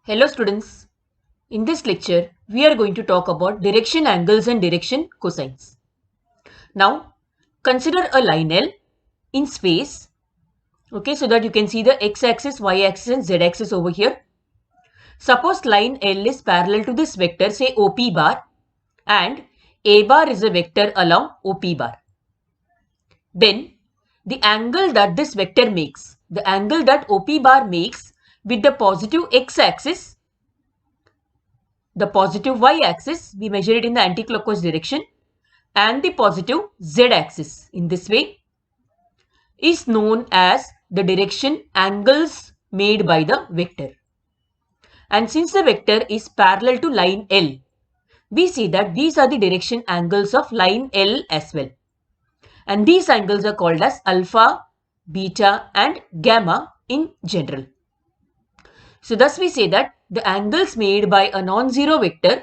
Hello students, in this lecture we are going to talk about direction angles and direction cosines. Now consider a line L in space, okay, so that you can see the x-axis, y-axis and z-axis over here. Suppose line L is parallel to this vector, say OP bar, and A bar is a vector along OP bar. Then the angle that this vector makes, the angle that OP bar makes with the positive x-axis, the positive y-axis, we measure it in the anti-clockwise direction, and the positive z-axis in this way is known as the direction angles made by the vector. And since the vector is parallel to line L, we see that these are the direction angles of line L as well. And these angles are called as alpha, beta and gamma in general. So thus we say that the angles made by a non-zero vector,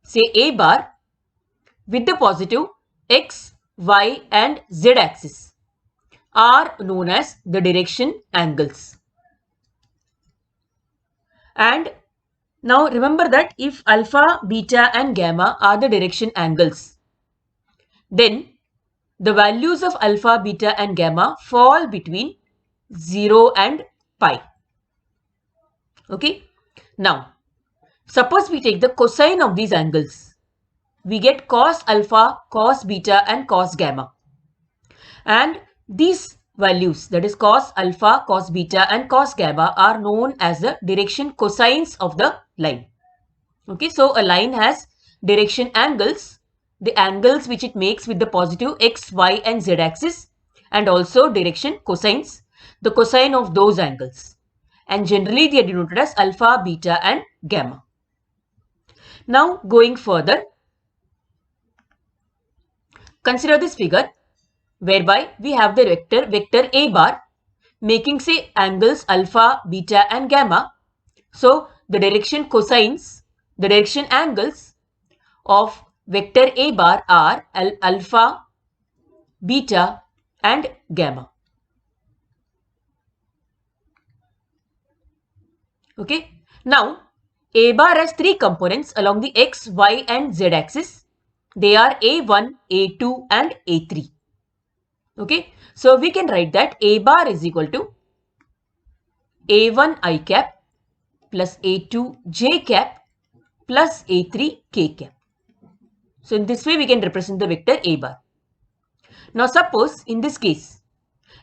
say A bar, with the positive x, y and z axis are known as the direction angles. And now remember that if alpha, beta and gamma are the direction angles, then the values of alpha, beta and gamma fall between 0 and pi. Okay. Now, suppose we take the cosine of these angles. We get cos alpha, cos beta and cos gamma. And these values, that is cos alpha, cos beta and cos gamma, are known as the direction cosines of the line. Okay, so a line has direction angles, the angles which it makes with the positive x, y and z axis, and also direction cosines, the cosine of those angles. And generally they are denoted as alpha, beta and gamma. Now going further, consider this figure whereby we have the vector A bar making say angles alpha, beta and gamma. So the direction cosines, the direction angles of vector A bar are alpha, beta and gamma. Okay. Now A bar has three components along the x, y and z axis. They are A1, A2 and A3. Okay. So we can write that A bar is equal to A1 I cap plus A2 j cap plus A3 k cap. So in this way we can represent the vector A bar. Now suppose in this case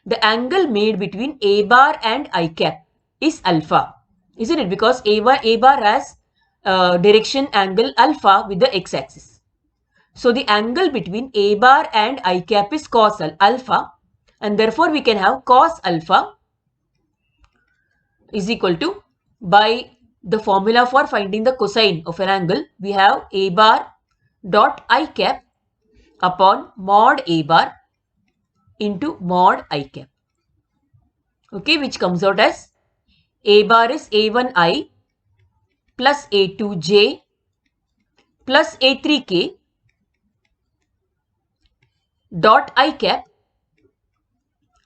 the angle made between A bar and I cap is alpha, isn't it? Because A bar has direction angle alpha with the x axis. So the angle between A bar and I cap is cos alpha, and therefore we can have cos alpha is equal to, by the formula for finding the cosine of an angle, we have A bar dot I cap upon mod A bar into mod I cap. Okay, which comes out as A bar is A1I plus A2J plus A3K dot I cap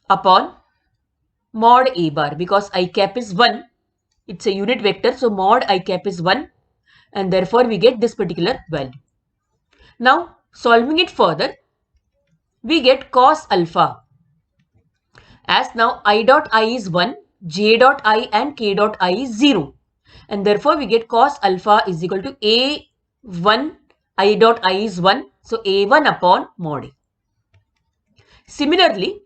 upon mod A bar, because I cap is 1. It's a unit vector, so mod I cap is 1 and therefore we get this particular value. Now solving it further, we get cos alpha, as now I dot I is 1, j dot I and k dot I is 0, and therefore we get cos alpha is equal to A1 I dot I is 1, so A1 upon mod A. Similarly,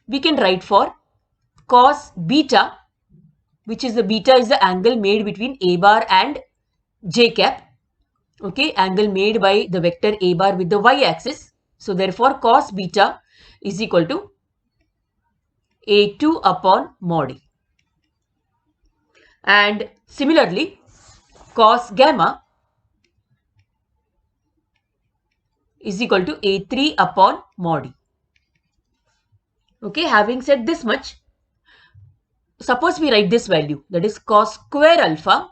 we can write for cos beta, which is the angle made between A bar and j cap. Okay, angle made by the vector A bar with the y axis. So therefore cos beta is equal to A2 upon mod A. And similarly, cos gamma is equal to A3 upon mod A. Okay, having said this much, suppose we write this value, that is cos square alpha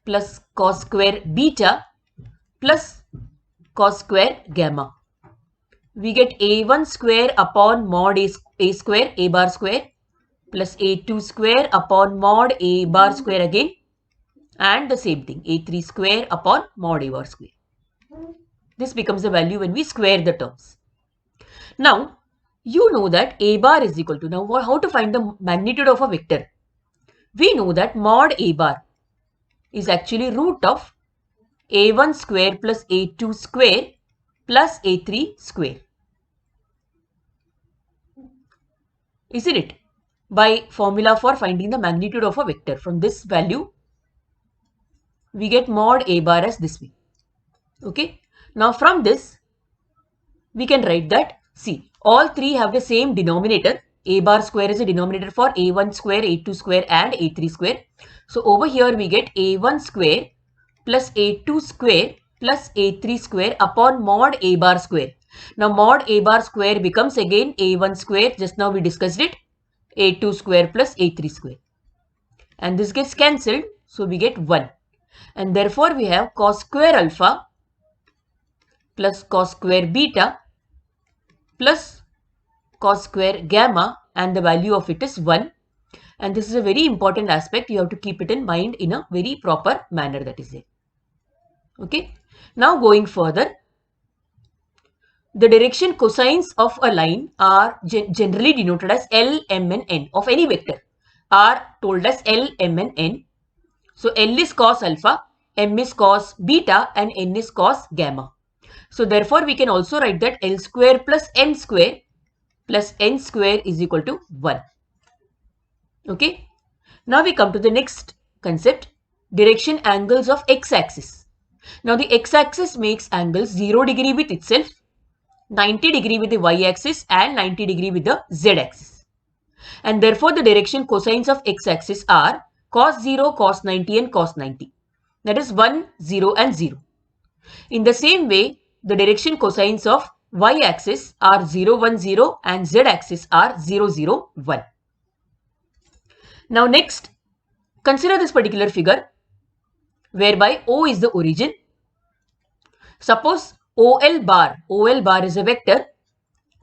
plus cos square beta plus cos square gamma. We get A1 square upon mod A square, A bar square, plus a2 square upon mod a bar square again, and the same thing, a3 square upon mod a bar square. This becomes the value when we square the terms. Now, you know that a bar is equal to, now how to find the magnitude of a vector? We know that mod a bar is actually root of a1 square plus a2 square plus a3 square. Isn't it? By formula for finding the magnitude of a vector, from this value, we get mod a bar as this way. Okay. Now from this, we can write that, see, all three have the same denominator. A bar square is a denominator for a1 square, a2 square and a3 square. So over here we get a1 square plus a2 square plus a3 square upon mod a bar square. Now mod a bar square becomes again a1 square, just now we discussed it, a2 square plus a3 square. And this gets cancelled, so we get 1. And therefore we have cos square alpha plus cos square beta plus cos square gamma, and the value of it is 1. And this is a very important aspect. You have to keep it in mind in a very proper manner, that is it. Okay. Now going further, the direction cosines of a line are generally denoted as L, M and N of any vector are told as L, M and N. So L is cos alpha, M is cos beta and N is cos gamma. So therefore we can also write that L square plus N square is equal to 1. Okay. Now we come to the next concept, direction angles of x-axis. Now the x-axis makes angles 0 degree with itself, 90 degree with the y-axis and 90 degree with the z-axis. And therefore the direction cosines of x-axis are cos 0, cos 90 and cos 90. That is 1, 0 and 0. In the same way, the direction cosines of y-axis are 0, 1, 0 and z-axis are 0, 0, 1. Now next, consider this particular figure whereby O is the origin. Suppose OL bar is a vector.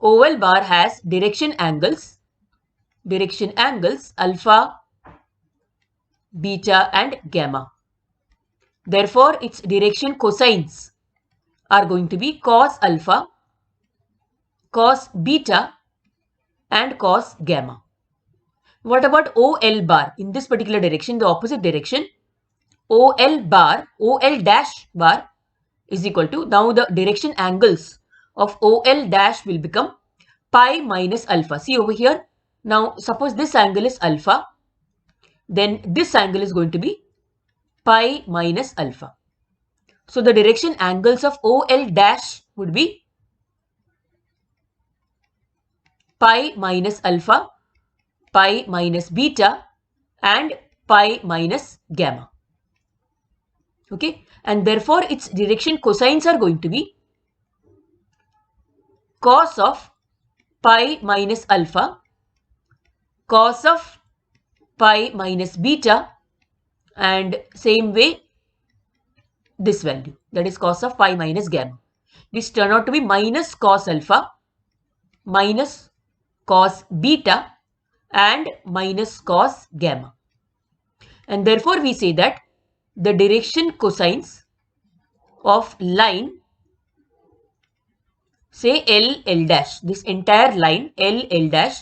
OL bar has direction angles alpha, beta and gamma. Therefore, its direction cosines are going to be cos alpha, cos beta and cos gamma. What about OL bar? In this particular direction, the opposite direction, OL dash bar is equal to, now the direction angles of OL dash will become pi minus alpha. See over here. Now suppose this angle is alpha, then this angle is going to be pi minus alpha. So the direction angles of OL dash would be pi minus alpha, pi minus beta and pi minus gamma. Okay, and therefore its direction cosines are going to be cos of pi minus alpha, cos of pi minus beta and same way this value, that is cos of pi minus gamma. This turn out to be minus cos alpha, minus cos beta and minus cos gamma. And therefore we say that the direction cosines of line, say L dash, this entire line L dash,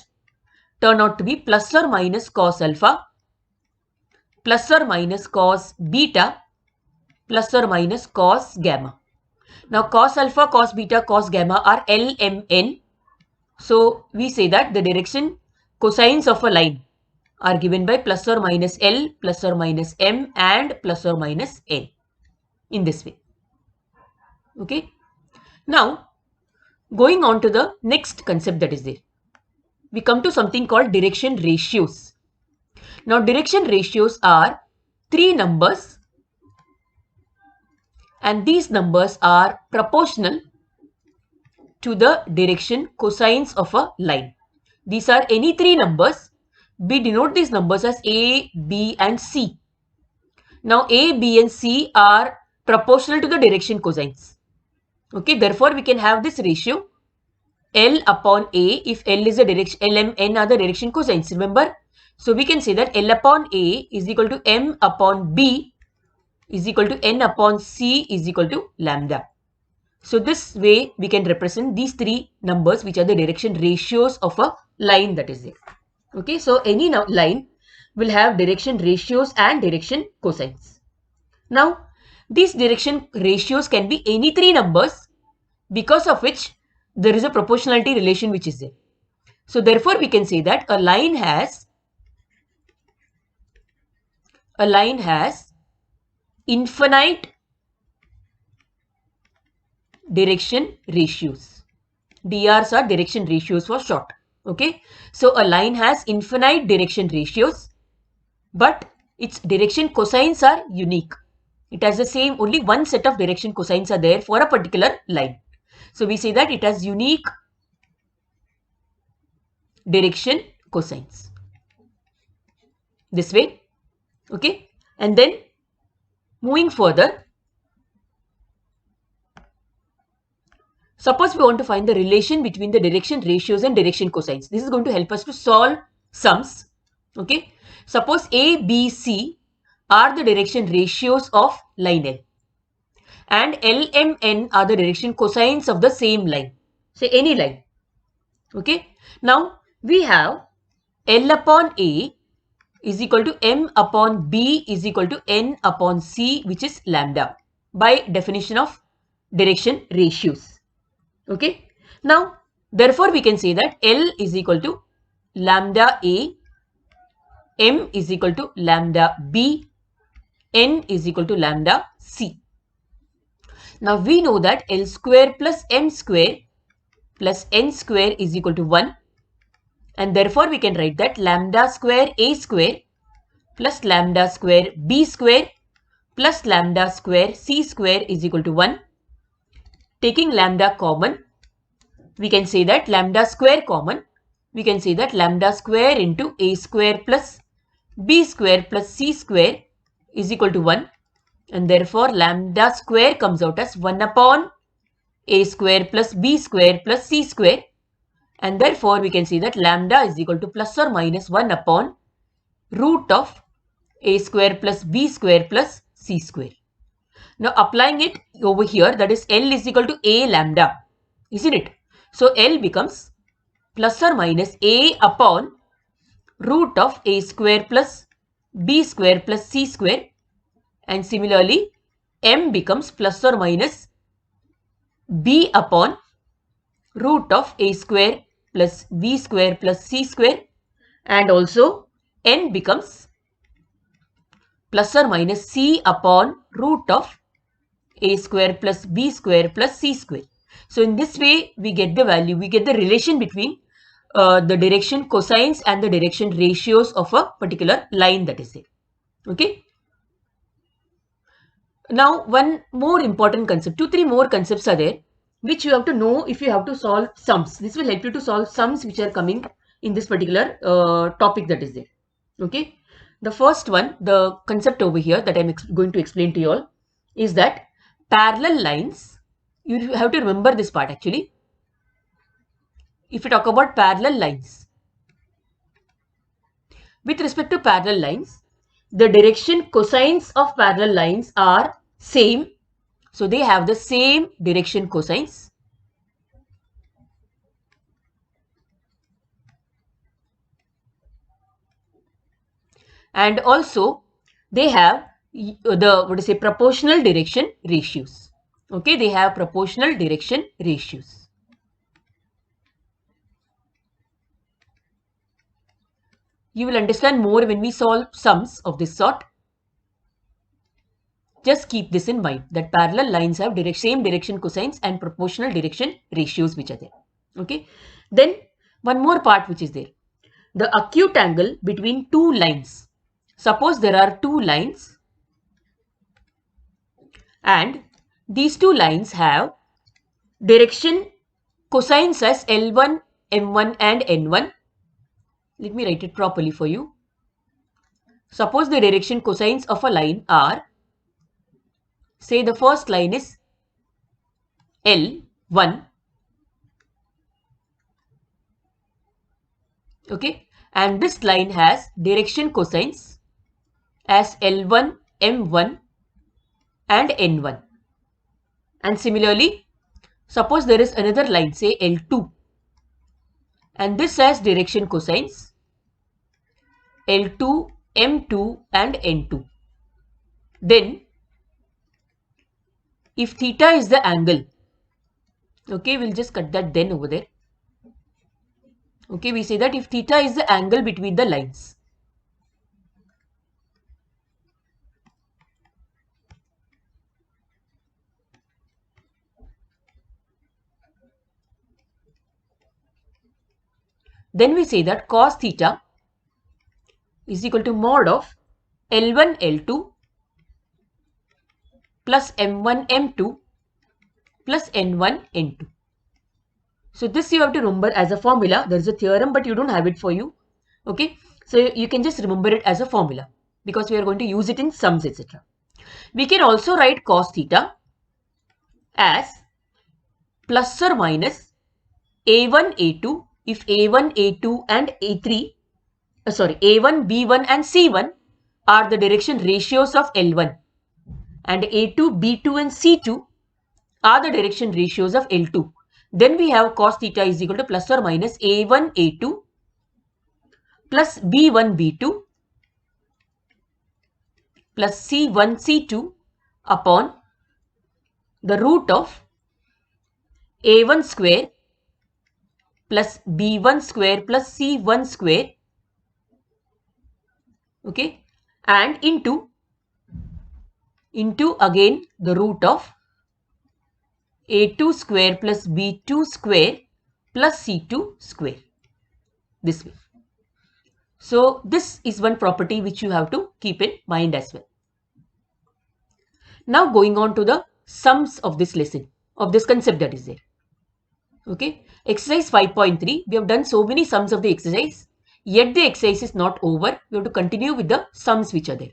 turn out to be plus or minus cos alpha, plus or minus cos beta, plus or minus cos gamma. Now cos alpha, cos beta, cos gamma are L, M, N. So we say that the direction cosines of a line are given by plus or minus L, plus or minus M and plus or minus N in this way. Okay. Now going on to the next concept that is there, we come to something called direction ratios. Now direction ratios are 3 numbers and these numbers are proportional to the direction cosines of a line. These are any 3 numbers. We denote these numbers as A, B and C. Now A, B and C are proportional to the direction cosines. Okay, therefore we can have this ratio L upon A if L is the direction, L, M, N are the direction cosines. Remember, So we can say that L upon A is equal to M upon B is equal to N upon C is equal to lambda. So this way we can represent these three numbers, which are the direction ratios of a line that is there. Okay, so any line will have direction ratios and direction cosines. Now, these direction ratios can be any three numbers, because of which there is a proportionality relation which is there. So therefore we can say that a line has infinite direction ratios. DRs are direction ratios for short. Okay, so a line has infinite direction ratios, but its direction cosines are unique. It has the same, only one set of direction cosines are there for a particular line. So we say that it has unique direction cosines. This way. Okay, and then moving further, suppose we want to find the relation between the direction ratios and direction cosines. This is going to help us to solve sums. Okay, suppose A, B, C are the direction ratios of line L, and L, M, N are the direction cosines of the same line. Say any line. Okay, now we have L upon A is equal to M upon B is equal to N upon C, which is lambda, by definition of direction ratios. Okay, now therefore we can say that L is equal to lambda A, M is equal to lambda B, N is equal to lambda C. Now we know that L square plus M square plus N square is equal to 1, and therefore we can write that lambda square A square plus lambda square B square plus lambda square C square is equal to 1. Taking lambda common, we can say that lambda square common, we can say that lambda square into A square plus B square plus C square is equal to 1, and therefore lambda square comes out as 1 upon A square plus B square plus C square, and therefore we can see that lambda is equal to plus or minus 1 upon root of A square plus B square plus C square. Now applying it over here, that is L is equal to A lambda, isn't it? So L becomes plus or minus A upon root of A square plus B square plus C square, and similarly M becomes plus or minus B upon root of A square plus B square plus C square, and also N becomes plus or minus C upon root of A square plus B square plus C square. So in this way we get the value, we get the relation between the direction cosines and the direction ratios of a particular line that is there. Okay. Now one more important concept, 2-3 more concepts are there which you have to know if you have to solve sums. This will help you to solve sums which are coming in this particular topic that is there. Okay. The first one, the concept over here that I'm going to explain to you all, is that parallel lines, you have to remember this part actually. If you talk about parallel lines, with respect to parallel lines, the direction cosines of parallel lines are same. So they have the same direction cosines. And also they have the proportional direction ratios. Okay, they have proportional direction ratios. You will understand more when we solve sums of this sort. Just keep this in mind, that parallel lines have same direction cosines and proportional direction ratios which are there. Okay. Then one more part which is there. The acute angle between two lines. Suppose there are two lines and these two lines have direction cosines as L1, M1 and N1. Let me write it properly for you. Suppose the direction cosines of a line are, say the first line is L1, okay, and this line has direction cosines as L1, M1 and N1. And similarly, suppose there is another line, say L2, and this has direction cosines L2, M2 and N2. Then if theta is the angle, okay, we'll just cut that then over there. Okay, we say that if theta is the angle between the lines, then we say that cos theta is equal to mod of L1 L2 plus M1 M2 plus N1 N2. So this you have to remember as a formula. There is a theorem, but you don't have it for you. Okay, so you can just remember it as a formula because we are going to use it in sums, etc. We can also write cos theta as plus or minus A1 A2 if A1 A2 and A3 A1 B1 and C1 are the direction ratios of L1 and A2 B2 and C2 are the direction ratios of L2. Then we have cos theta is equal to plus or minus A1 A2 plus B1 B2 plus C1 C2 upon the root of A1 square plus B1 square plus C1 square, okay, and into again the root of A2 square plus B2 square plus C2 square, this way. So this is one property which you have to keep in mind as well. Now going on to the sums of this lesson, of this concept that is there. Okay, exercise 5.3, we have done so many sums of the exercise, yet the exercise is not over. We have to continue with the sums which are there.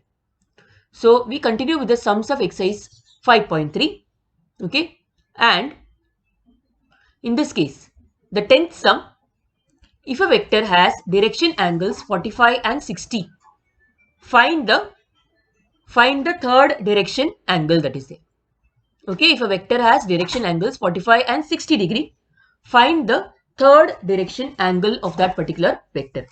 So we continue with the sums of exercise 5.3. Okay, and in this case, the 10th sum, if a vector has direction angles 45 and 60, find the third direction angle that is there. Okay, if a vector has direction angles 45 and 60 degree, find the third direction angle of that particular vector.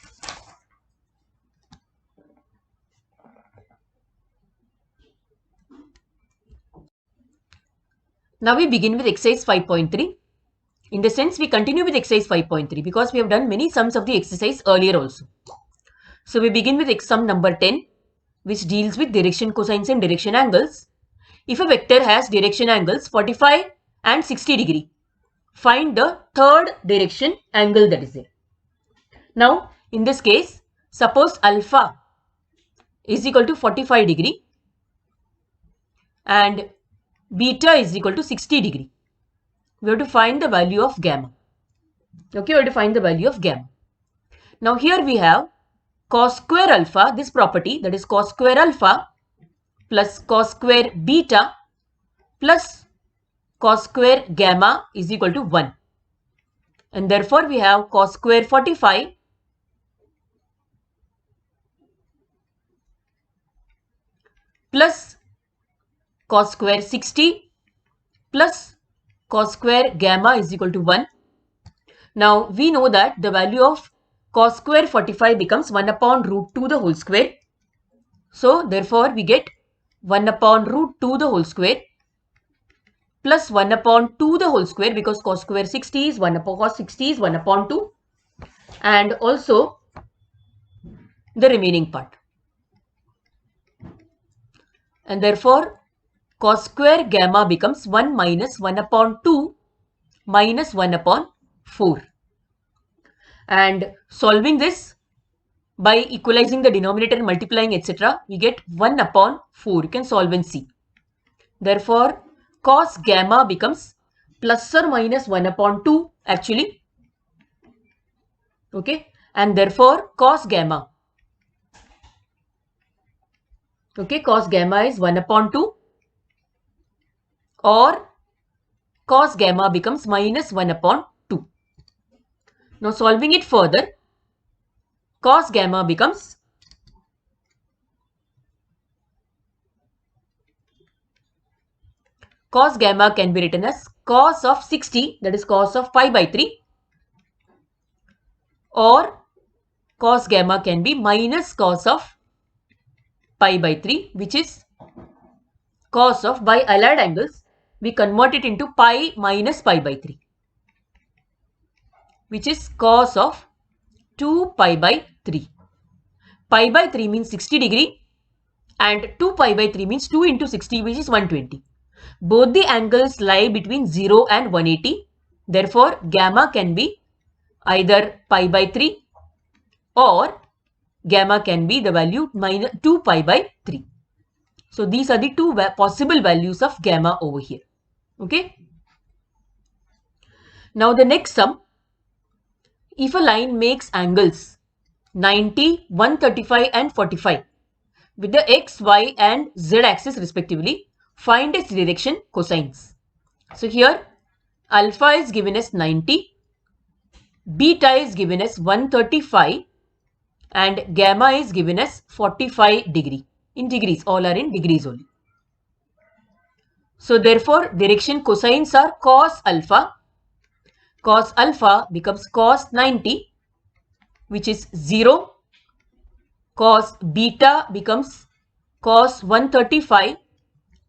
Now we begin with exercise 5.3. In the sense, we continue with exercise 5.3 because we have done many sums of the exercise earlier also. So we begin with sum number 10, which deals with direction cosines and direction angles. If a vector has direction angles 45 and 60 degree, find the third direction angle that is there. Now, in this case, suppose alpha is equal to 45 degree and beta is equal to 60 degree. We have to find the value of gamma. Okay, we have to find the value of gamma. Now here we have cos square alpha, this property, that is cos square alpha plus cos square beta plus cos square gamma is equal to 1. And therefore we have cos square 45 plus cos square 60 plus cos square gamma is equal to 1. Now we know that the value of cos square 45 becomes 1 upon root 2 the whole square. So therefore we get 1 upon root 2 the whole square plus 1 upon 2 the whole square, because cos square 60 is 1 upon cos 60 is 1 upon 2, and also the remaining part. And therefore cos square gamma becomes 1 minus 1 upon 2 minus 1 upon 4. And solving this by equalizing the denominator and multiplying etc., we get 1 upon 4. You can solve and see. Therefore cos gamma becomes plus or minus 1 upon 2 actually. Okay, and therefore cos gamma, okay, cos gamma is 1 upon 2, or cos gamma becomes minus 1 upon 2. Now solving it further, cos gamma becomes cos gamma can be written as cos of 60, that is cos of pi by 3, or cos gamma can be minus cos of pi by 3, which is cos of, by allied angles we convert it into pi minus pi by 3, which is cos of 2 pi by 3. Pi by 3 means 60 degree and 2 pi by 3 means 2 into 60, which is 120. Both the angles lie between 0 and 180. Therefore, gamma can be either pi by 3 or gamma can be the value minus 2 pi by 3. So, these are the two possible values of gamma over here. Okay. Now, the next sum. If a line makes angles 90, 135 and 45 with the x, y and z axis respectively, find its direction cosines. So here alpha is given as 90, beta is given as 135 and gamma is given as 45 degree. In degrees, all are in degrees only. So therefore direction cosines are cos alpha. Cos alpha becomes cos 90, which is 0. Cos beta becomes cos 135.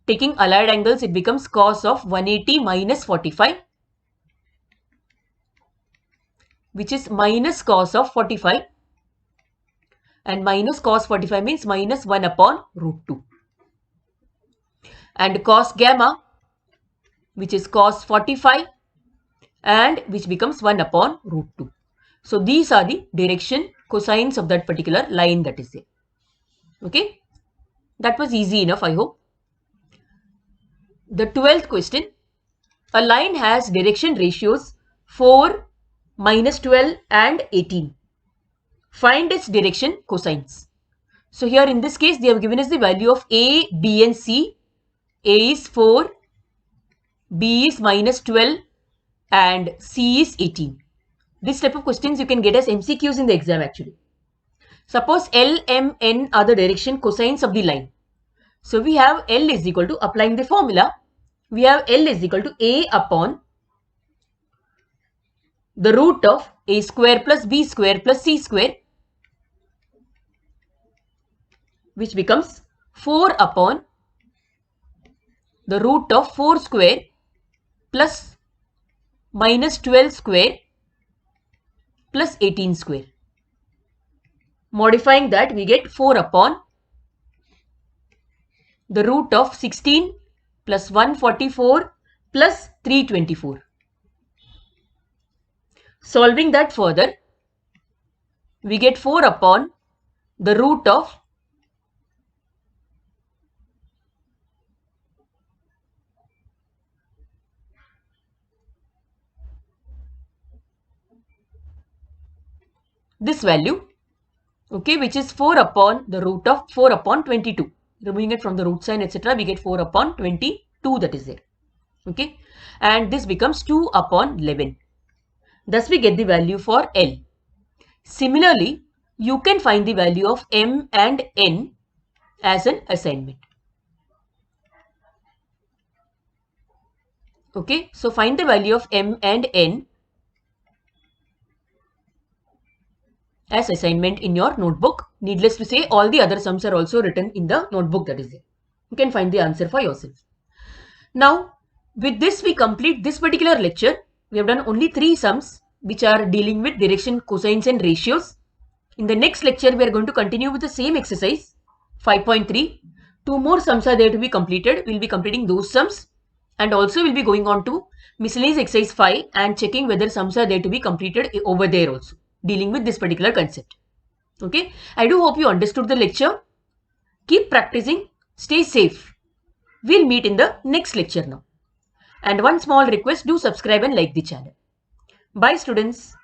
Taking allied angles, it becomes cos of 180 minus 45, which is minus cos of 45. And minus cos 45 means minus 1 upon root 2. And cos gamma, which is cos 45 and which becomes 1 upon root 2. So these are the direction cosines of that particular line that is there. Okay. That was easy enough, I hope. The 12th question. A line has direction ratios 4, minus 12 and 18. Find its direction cosines. So here in this case, they have given us the value of A, B and C. A is 4, B is minus 12 and C is 18. This type of questions you can get as MCQs in the exam actually. Suppose L, M, N are the direction cosines of the line. So we have L is equal to, applying the formula, we have L is equal to A upon the root of A square plus B square plus C square, which becomes 4 upon the root of 4 square plus minus 12 square plus 18 square. Modifying that, we get 4 upon the root of 16 plus 144 plus 324. Solving that further, we get 4 upon the root of this value, okay, which is 4 upon the root of 4 upon 22. Removing it from the root sign, etc., we get 4 upon 22 that is there. Okay, and this becomes 2 upon 11. Thus we get the value for L. Similarly, you can find the value of M and N as an assignment. Okay, so find the value of M and N as assignment in your notebook. Needless to say, all the other sums are also written in the notebook that is there. You can find the answer for yourself. Now, with this we complete this particular lecture. We have done only 3 sums which are dealing with direction, cosines and ratios. In the next lecture, we are going to continue with the same exercise, 5.3. 2 more sums are there to be completed. We will be completing those sums and also we will be going on to miscellaneous exercise 5 and checking whether sums are there to be completed over there also, dealing with this particular concept. Okay, I do hope you understood the lecture. Keep practicing, stay safe. We'll meet in the next lecture now. And one small request, do subscribe and like the channel. Bye students.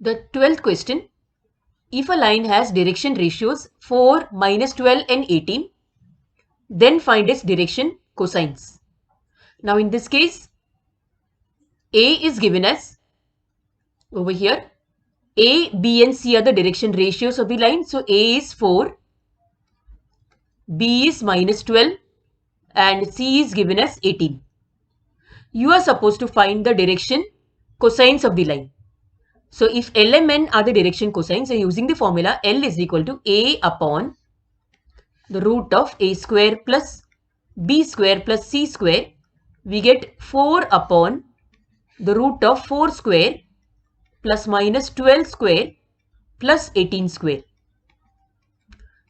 The 12th question. If a line has direction ratios 4, minus 12 and 18, then find its direction cosines. Now in this case, A is given as over here. A, B and C are the direction ratios of the line. So A is 4, B is minus 12 and C is given as 18. You are supposed to find the direction cosines of the line. So if L and N are the direction cosines, using the formula L is equal to A upon the root of A square plus B square plus C square, we get 4 upon the root of 4 square plus minus 12 square plus 18 square,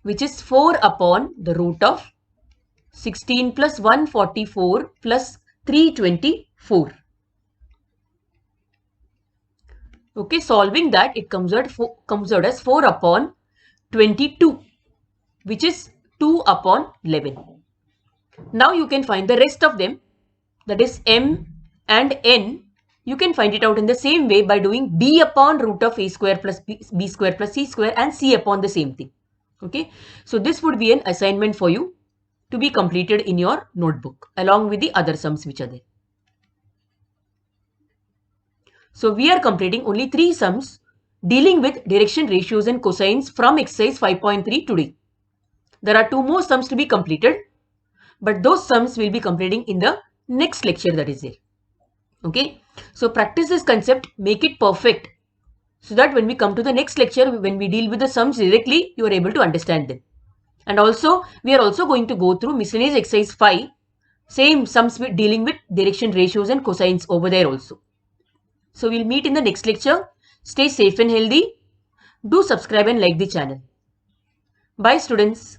which is 4 upon the root of 16 plus 144 plus 324. Okay, solving that, it comes out as 4 upon 22, which is 2 upon 11. Now you can find the rest of them, that is M and N. You can find it out in the same way by doing B upon root of A square plus B square plus C square and C upon the same thing. Okay, so this would be an assignment for you to be completed in your notebook along with the other sums which are there. So we are completing only 3 sums dealing with direction ratios and cosines from exercise 5.3 today. There are 2 more sums to be completed, but those sums will be completing in the next lecture that is there. Okay, so practice this concept, make it perfect, so that when we come to the next lecture, when we deal with the sums directly, you are able to understand them. And also, we are also going to go through miscellaneous exercise 5, same sums dealing with direction ratios and cosines over there also. So we'll meet in the next lecture. Stay safe and healthy. Do subscribe and like the channel. Bye students.